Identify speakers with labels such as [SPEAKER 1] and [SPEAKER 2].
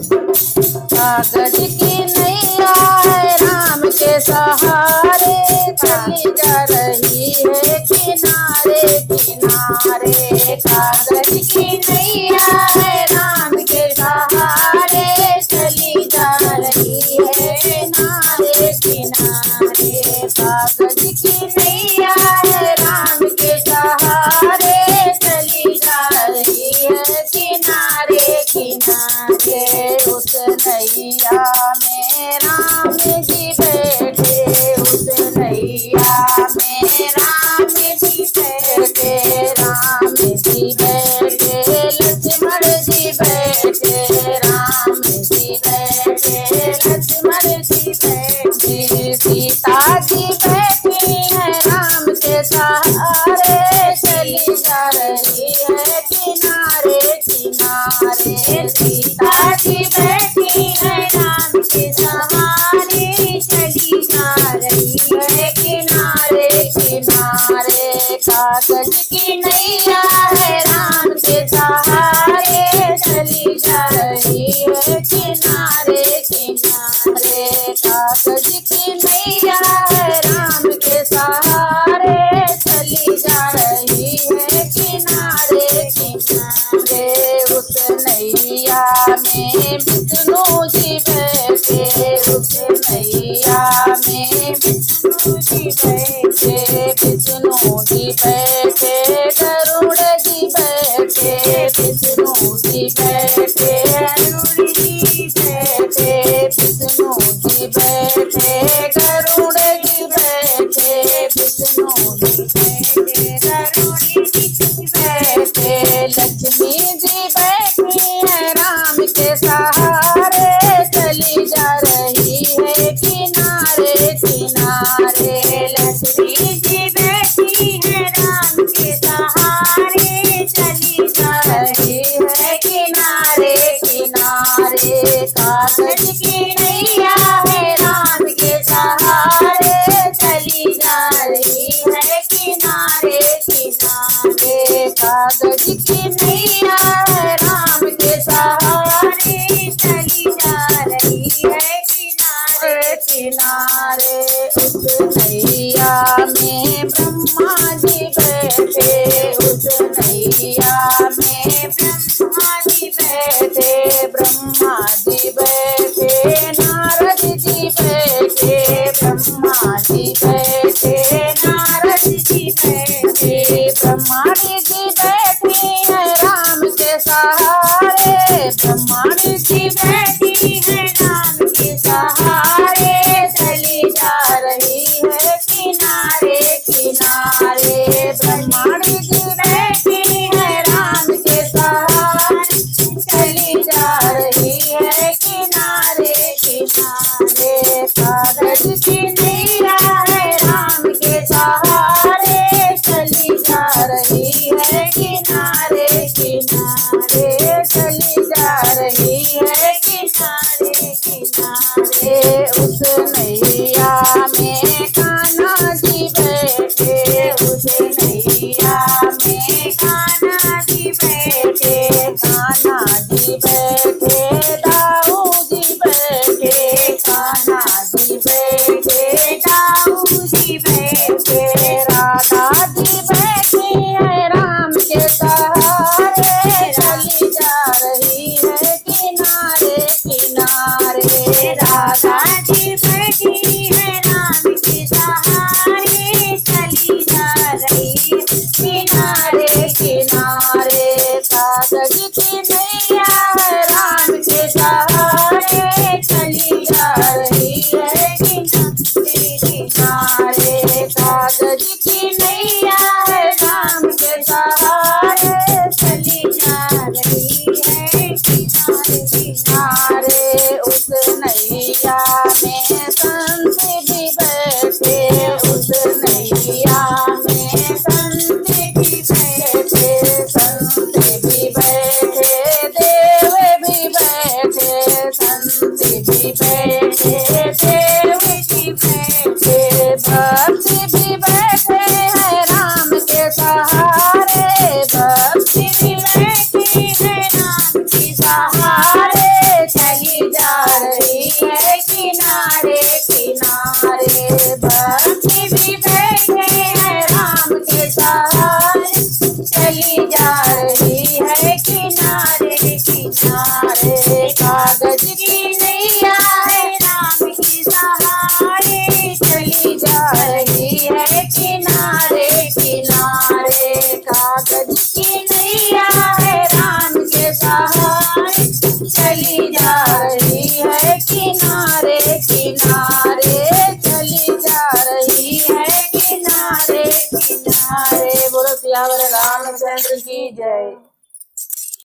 [SPEAKER 1] कागज की नैया है राम के सहारे, चली जा रही है किनारे किनारे। कागज की नैया है राम के सहारे, चली जा रही है किनारे किनारे। कागज की नैया है राम के सहारे, चली जा रही है किनारे किनारे। उस नैया में राम जी बैठे, उस नैया में राम जी बैठे, राम जी बैठे, लक्ष्मण जी बैठे, राम जी बैठे, लक्ष्मण जी बैठे। सीता जी बैठी है राम के सहारे, चली जा रही है किनारे किनारे। सीता जी बैठी है राम के सहारे, चली जा रही है किनारे किनारे। कागज की नैया है राम के सहारे, चली जा रही है किनारे किनारे। कागज की नैया है राम के सहारे, चली जा रही है किनारे किनारे। उस नैया में विष्णु जी बैठे, उस नैया में विष्णु जी बैठे, विष्णु जी बैठे, गरुड़ जी बैठे, विष्णु जी बैठे, गरुड़ जी बैठे, विष्णु जी बैठे, गरुड़ जी बैठे, विष्णु जी बैठे, गरुड़ जी बैठे। लक्ष्मी जी बैठी है राम के सहारे, चली जा रही है किनारे किनारे। लक्ष्मी जी बैठी है राम के सहारे, चली जा रही है किनारे किनारे। कागज की नैया है राम के सहारे, चली जा रही है किनारे किनारे। कागज की नैया है राम के सहारे, चली जा रही है किनारे किनारे। उस नैया में ब्रह्मा जी बैठे, उस नैया में ब्रह्मा जी बैठे, ब्रह्मा जी बैठे, नारद जी बैठे, ब्रह्मा जी बैठे, नारद जी बैठे। ब्रह्माणी जी बैठी है राम के सहारे, ब्रह्माणी जी बैठी है राम के सहारे, चली जा रही है किनारे किनारे। ब्रह्माणी जी बैठी है राम के सहारे, चली जा रही है किनारे किनारे। कागज की नैया है राम के सहारे, चली जा रही है किनारे किनारे, चली जा रही है किनारे किनारे। उस नैया में कान्हा जी बैठे, उस नैया में कान्हा जी बैठे, कान्हा जी बैठे, दाऊ जी बैठे, कान्हा जी बैठे, दाऊ जी बैठे। राधा जी बैठी है राम के सहारे, चली जा रही है किनारे किनारे। राधा जी बैठी है राम के सहारे, चली जा रही है किनारे किनारे। कागज की नैया है राम के सहारे, चली जा रही है किनारे किनारे। कागज की नैया है राम के सहारे, चली जा रही है किनारे किनारे। उस नैया में संत भी बैठे, उस नैया में संत भी बैठे, संत भी बैठे, देव भी बैठे, संत भी बैठे, देव भी बैठे, भक्त भी बैठे हैं राम के सहारे, भक्त भी बैठे हैं राम के सहारे। चली किनारे किनारे चली जा रही है किनारे किनारे। बोलो सियावर रामचंद्र की जय।